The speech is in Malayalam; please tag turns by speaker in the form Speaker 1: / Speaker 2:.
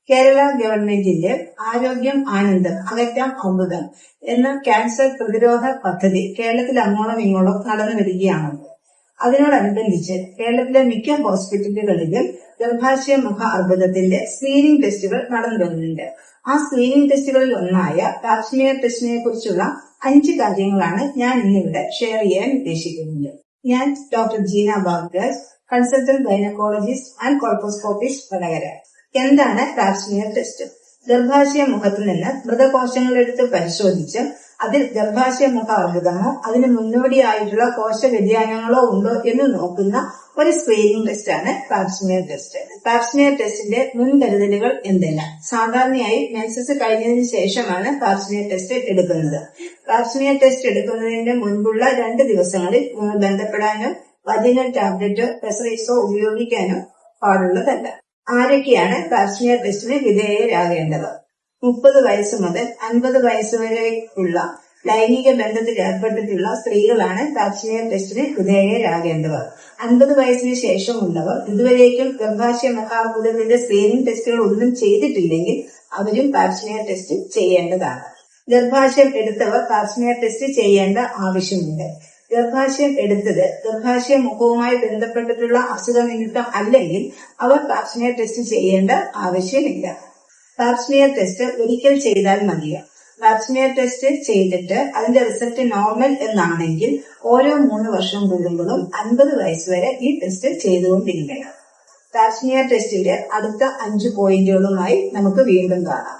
Speaker 1: കേരള ഗവൺമെന്റിന്റെ ആരോഗ്യം ആനന്ദം അകറ്റാം അമൃതം എന്ന ക്യാൻസർ പ്രതിരോധ പദ്ധതി കേരളത്തിൽ അങ്ങോളം ഇങ്ങോളം നടന്നു വരികയാണ്. അതിനോടനുബന്ധിച്ച് കേരളത്തിലെ മിക്ക ഹോസ്പിറ്റലുകളിലും ഗർഭാശയ മുഖ അർബുദത്തിന്റെ സ്ക്രീനിംഗ് ടെസ്റ്റുകൾ നടന്നു വരുന്നുണ്ട്. ആ സ്ക്രീനിംഗ് ടെസ്റ്റുകളിൽ ഒന്നായ പാപ്സ്മിയർ ടെസ്റ്റിനെ കുറിച്ചുള്ള 5 കാര്യങ്ങളാണ് ഞാൻ ഇന്നിവിടെ ഷെയർ ചെയ്യാൻ ഉദ്ദേശിക്കുന്നത്. ഞാൻ doctor Jeena Baburaj, consultant gynaecologist and colposcopist Vadakara. എന്താണ് പാപ്സ്മിയർ ടെസ്റ്റ്? ഗർഭാശയ മുഖത്ത് നിന്ന് മൃതകോശങ്ങൾ എടുത്ത് പരിശോധിച്ച് അതിൽ ഗർഭാശയ മുഖ അർബുദമോ അതിന് മുന്നോടിയായിട്ടുള്ള കോശ വ്യതിയാനങ്ങളോ ഉണ്ടോ എന്ന് നോക്കുന്ന ഒരു സ്ക്രീനിംഗ് ടെസ്റ്റാണ് പാപ്സ്മിയർ ടെസ്റ്റ്. പാപ്സ്മിയർ ടെസ്റ്റിന്റെ മുൻകരുതലുകൾ എന്തെല്ലാം? സാധാരണയായി മെൻസസ് കഴിഞ്ഞതിന് ശേഷമാണ് പാപ്സ്മിയർ ടെസ്റ്റ് എടുക്കുന്നത്. പാപ്സ്മിയർ ടെസ്റ്റ് എടുക്കുന്നതിന്റെ മുൻപുള്ള 2 ദിവസങ്ങളിൽ ബന്ധപ്പെടാനോ വജൈനൽ ടാബ്ലറ്റോ പെസറൈസോ ഉപയോഗിക്കാനോ പാടുള്ളതല്ല. ആരൊക്കെയാണ് പാപ്സ്മിയർ ടെസ്റ്റിന് വിധേയരാകേണ്ടത്? 30 വയസ്സ് മുതൽ 50 വയസ്സ് വരെയുള്ള ലൈംഗിക ബന്ധത്തിൽ ഏർപ്പെട്ടിട്ടുള്ള സ്ത്രീകളാണ് പാപ്സ്മിയർ ടെസ്റ്റിന് വിധേയരാകേണ്ടവർ. 50 വയസ്സിന് ശേഷമുള്ളവർ ഇതുവരേക്കും ഗർഭാശയ മുഖാർബുദത്തിന്റെ സ്ക്രീനിംഗ് ടെസ്റ്റുകൾ ഒന്നും ചെയ്തിട്ടില്ലെങ്കിൽ അവരും പാപ്സ്മിയർ ടെസ്റ്റ് ചെയ്യേണ്ടതാണ്. ഗർഭാശയം എടുത്തവർ പാപ്സ്മിയർ ടെസ്റ്റ് ചെയ്യേണ്ട ആവശ്യമുണ്ട്. ഗർഭാശയം എടുത്തത് ഗർഭാശയ മുഖവുമായി ബന്ധപ്പെട്ടിട്ടുള്ള അസുഖ നിമിത്തം അല്ലെങ്കിൽ അവർ പാപ്സ്മിയർ ടെസ്റ്റ് ചെയ്യേണ്ട ആവശ്യമില്ല. പാപ്സ്മിയർ ടെസ്റ്റ് ഒരിക്കൽ ചെയ്താൽ മതിയോ? പാപ്സ്മിയർ ടെസ്റ്റ് ചെയ്തിട്ട് അതിന്റെ റിസൾട്ട് നോർമൽ എന്നാണെങ്കിൽ ഓരോ 3 വർഷം കൂടുമ്പോഴും 50 വയസ്സ് വരെ ഈ ടെസ്റ്റ് ചെയ്തുകൊണ്ടിരിക്കണം. പാപ്സ്മിയർ ടെസ്റ്റിന്റെ അടുത്ത 5 പോയിന്റുകളുമായി നമുക്ക് വീണ്ടും കാണാം.